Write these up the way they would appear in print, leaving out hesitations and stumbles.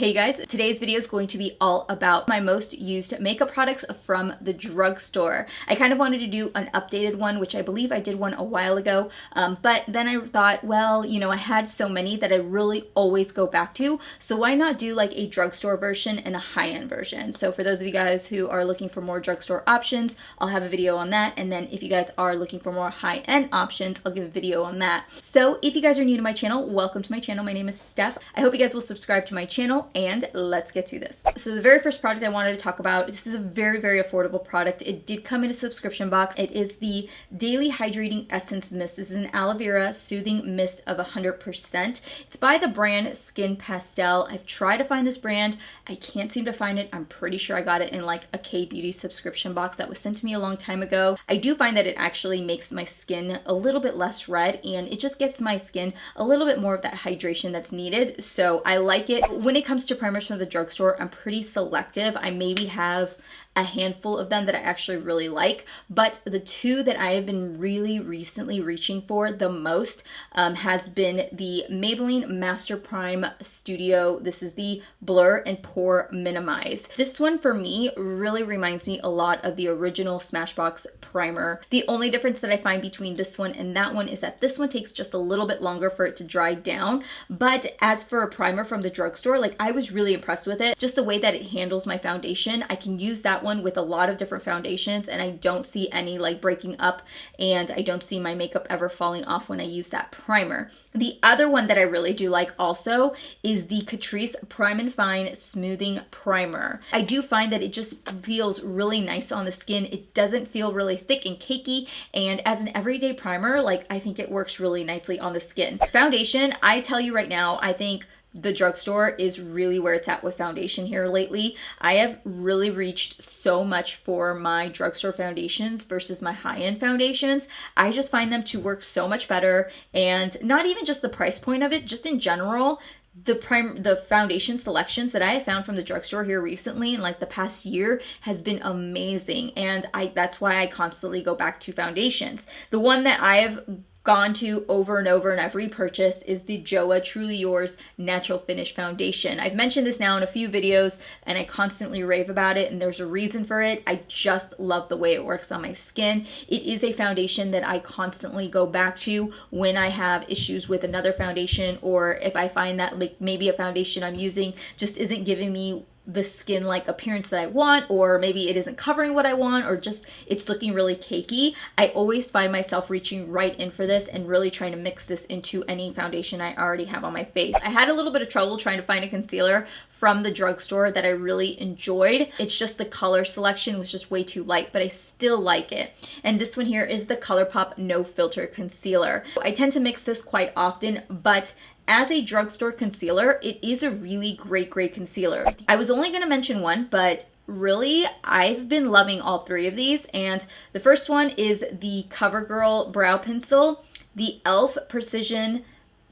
Hey guys, today's video is going to be all about my most used makeup products from the drugstore. I kind of wanted to do an updated one, which I believe I did one a while ago, but then I thought, well, you know, I had so many that I really always go back to, so why not do like a drugstore version and a high-end version? So for those of you guys who are looking for more drugstore options, I'll have a video on that, and then if you guys are looking for more high-end options, I'll give a video on that. So if you guys are new to my channel, welcome to my channel. My name is Steph. I hope you guys will subscribe to my channel, and let's get to this. So the very first product I wanted to talk about, this is a very affordable product. It did come in a subscription box. It is the Daily Hydrating Essence Mist. This is an aloe vera soothing mist of 100%. It's by the brand Skin Pastel. I've tried to find this brand. I can't seem to find it. I'm pretty sure I got it in like a K-Beauty subscription box that was sent to me a long time ago. I do find that it actually makes my skin a little bit less red, and it just gives my skin a little bit more of that hydration that's needed. So I like it. When it comes to primers from the drugstore, I'm pretty selective. I maybe have a handful of them that I actually really like, but the two that I have been really recently reaching for the most has been the Maybelline Master Prime Studio. This is the Blur and Pore Minimize. This one for me really reminds me a lot of the original Smashbox primer. The only difference that I find between this one and that one is that this one takes just a little bit longer for it to dry down, but as for a primer from the drugstore, like I was really impressed with it. Just the way that it handles my foundation, I can use that one with a lot of different foundations and I don't see any like breaking up, and I don't see my makeup ever falling off when I use that primer. The other one that I really do like also is the CATRICE Prime and Fine Smoothing Primer. I do find that it just feels really nice on the skin. It doesn't feel really thick and cakey, and as an everyday primer, like I think it works really nicely on the skin. Foundation, I tell you right now, I think the drugstore is really where it's at with foundation here lately. I have really reached so much for my drugstore foundations versus my high-end foundations. I just find them to work so much better, and not even just the price point of it, just in general, the foundation selections that I have found from the drugstore here recently in like the past year has been amazing, and that's why I constantly go back to foundations. The one that I have gone to over and over and I've repurchased is the JOAH Truly Yours Natural Finish Foundation. I've mentioned this now in a few videos and I constantly rave about it, and there's a reason for it. I just love the way it works on my skin. It is a foundation that I constantly go back to when I have issues with another foundation, or if I find that like maybe a foundation I'm using just isn't giving me the skin like appearance that I want, or maybe it isn't covering what I want, or just it's looking really cakey. I always find myself reaching right in for this and really trying to mix this into any foundation I already have on my face. I had a little bit of trouble trying to find a concealer from the drugstore that I really enjoyed. It's just the color selection was just way too light, but I still like it. And this one here is the ColourPop No Filter Concealer. I tend to mix this quite often, but as a drugstore concealer, it is a really great concealer. I was only going to mention one, but really I've been loving all three of these. And the first one is the COVERGIRL Brow Pencil, the e.l.f. Precision,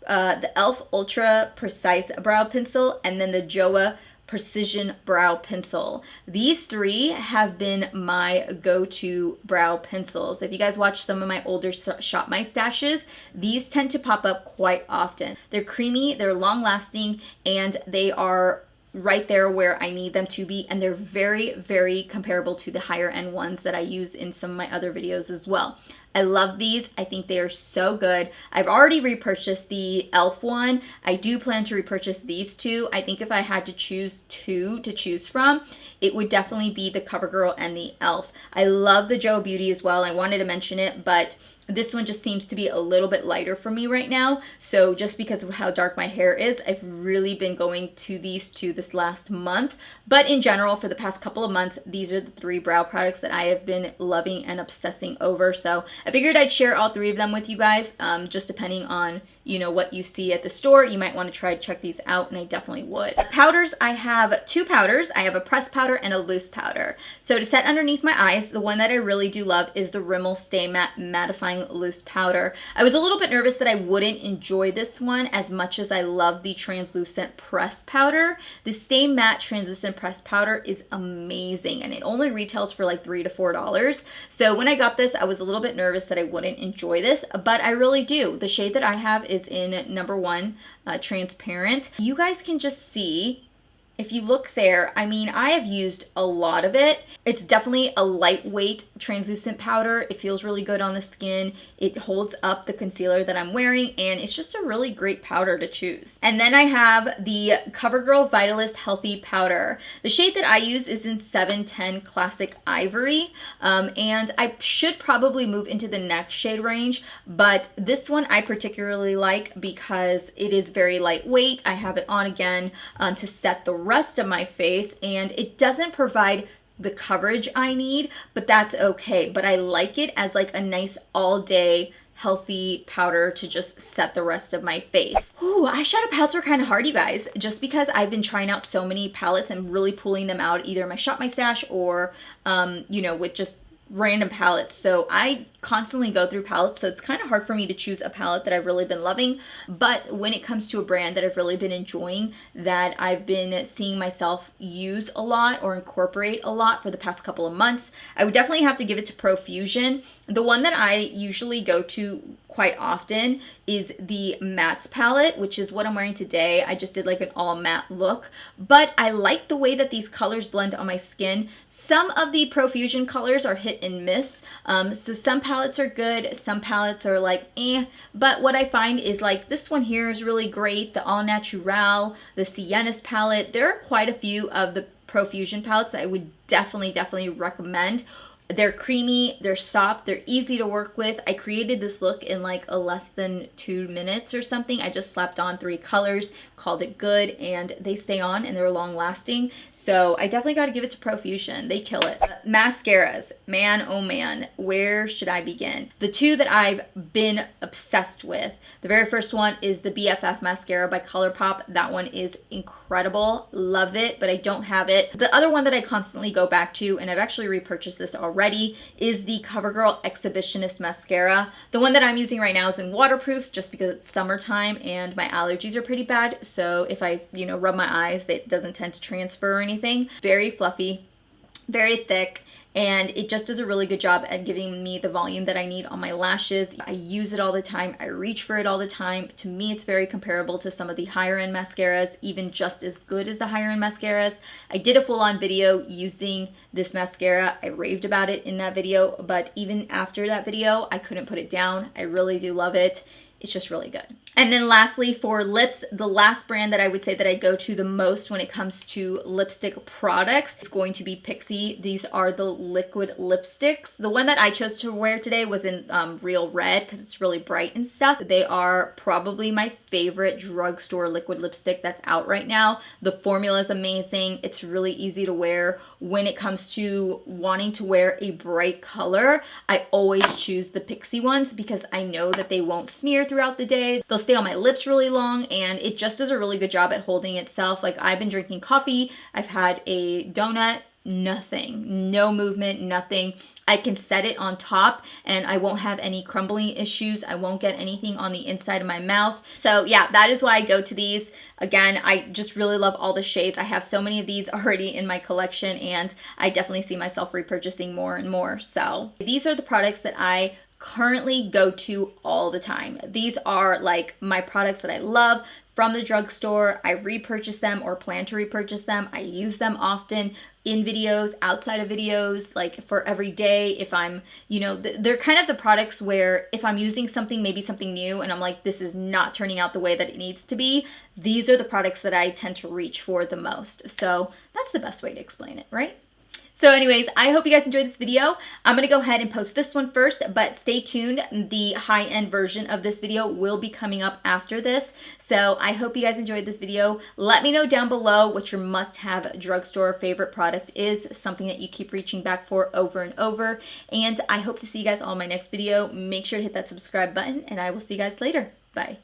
the e.l.f. Ultra Precise Brow Pencil, and then the JOAH Precision Brow Pencil. These three have been my go-to brow pencils. If you guys watch some of my older Shop My Stashes, these tend to pop up quite often. They're creamy, they're long-lasting, and they are right there where I need them to be, and they're very comparable to the higher end ones that I use in some of my other videos as well. I love these. I think they are so good. I've already repurchased the e.l.f. one. I do plan to repurchase these two. I think if I had to choose two to choose from, it would definitely be the CoverGirl and the e.l.f. I love the JOAH Beauty as well. I wanted to mention it, but this one just seems to be a little bit lighter for me right now. So just because of how dark my hair is, I've really been going to these two this last month. But in general, for the past couple of months, these are the three brow products that I have been loving and obsessing over. So I figured I'd share all three of them with you guys, just depending on, you know, what you see at the store. You might want to try to check these out, and I definitely would. Powders, I have two powders. I have a pressed powder and a loose powder. So to set underneath my eyes, the one that I really do love is the RIMMEL Stay Matte Mattifying Loose Powder. I was a little bit nervous that I wouldn't enjoy this one as much as I love the translucent pressed powder. The Stay Matte Translucent Pressed Powder is amazing, and it only retails for like $3 to $4. So when I got this, I was a little bit nervous that I wouldn't enjoy this, but I really do. The shade that I have is in number 1, transparent. You guys can just see if you look there, I mean, I have used a lot of it. It's definitely a lightweight translucent powder. It feels really good on the skin. It holds up the concealer that I'm wearing, and it's just a really great powder to choose. And then I have the CoverGirl Vitalist Healthy Powder. The shade that I use is in 710 Classic Ivory, and I should probably move into the next shade range, but this one I particularly like because it is very lightweight. I have it on again to set the rest of my face, and it doesn't provide the coverage I need, but that's okay. But I like it as like a nice all-day healthy powder to just set the rest of my face. Ooh, eyeshadow palettes are kind of hard, you guys, just because I've been trying out so many palettes and really pulling them out either in my Shop My Stash or you know, with just random palettes. So I constantly go through palettes, so it's kind of hard for me to choose a palette that I've really been loving. But when it comes to a brand that I've really been enjoying, that I've been seeing myself use a lot or incorporate a lot for the past couple of months, I would definitely have to give it to Profusion. The one that I usually go to quite often is the mattes palette, which is what I'm wearing today. I just did like an all matte look, but I like the way that these colors blend on my skin. Some of the Profusion colors are hit and miss, so some palettes are good, some palettes are like eh, but what I find is like this one here is really great, the All Natural, the Sienna's palette. There are quite a few of the Profusion palettes that I would definitely recommend. They're creamy, they're soft, they're easy to work with. I created this look in like a less than 2 minutes or something. I just slapped on 3 colors, called it good, and they stay on and they're long lasting. So I definitely got to give it to Profusion. They kill it. Mascaras, man oh man, where should I begin? The two that I've been obsessed with. The very first one is the BFF mascara by ColourPop. That one is incredible, love it, but I don't have it. The other one that I constantly go back to, and I've actually repurchased this already, is the CoverGirl Exhibitionist mascara. The one that I'm using right now is in waterproof just because it's summertime and my allergies are pretty bad. So if I, you know, rub my eyes, it doesn't tend to transfer or anything. Very fluffy, very thick, and it just does a really good job at giving me the volume that I need on my lashes. I use it all the time. I reach for it all the time. To me, it's very comparable to some of the higher end mascaras, even just as good as the higher end mascaras. I did a full-on video using this mascara. I raved about it in that video, but even after that video, I couldn't put it down. I really do love it. It's just really good. And then lastly, for lips, the last brand that I would say that I go to the most when it comes to lipstick products is going to be PIXI. These are the liquid lipsticks. The one that I chose to wear today was in Real Red because it's really bright and stuff. They are probably my favorite drugstore liquid lipstick that's out right now. The formula is amazing. It's really easy to wear. When it comes to wanting to wear a bright color, I always choose the PIXI ones because I know that they won't smear throughout the day. They'll stay on my lips really long, and it just does a really good job at holding itself. Like, I've been drinking coffee, I've had a donut, nothing, no movement, nothing. I can set it on top and I won't have any crumbling issues. I won't get anything on the inside of my mouth. So yeah, that is why I go to these. Again, I just really love all the shades. I have so many of these already in my collection, and I definitely see myself repurchasing more and more. So these are the products that I currently go to all the time. These are like my products that I love from the drugstore. I repurchase them or plan to repurchase them. I use them often in videos, outside of videos, like for every day. If I'm, you know, they're kind of the products where if I'm using something, maybe something new, and I'm like, this is not turning out the way that it needs to be, these are the products that I tend to reach for the most. So that's the best way to explain it, right? So anyways, I hope you guys enjoyed this video. I'm going to go ahead and post this one first, but stay tuned. The high-end version of this video will be coming up after this. So I hope you guys enjoyed this video. Let me know down below what your must-have drugstore favorite product is, something that you keep reaching back for over and over. And I hope to see you guys all in my next video. Make sure to hit that subscribe button, and I will see you guys later. Bye.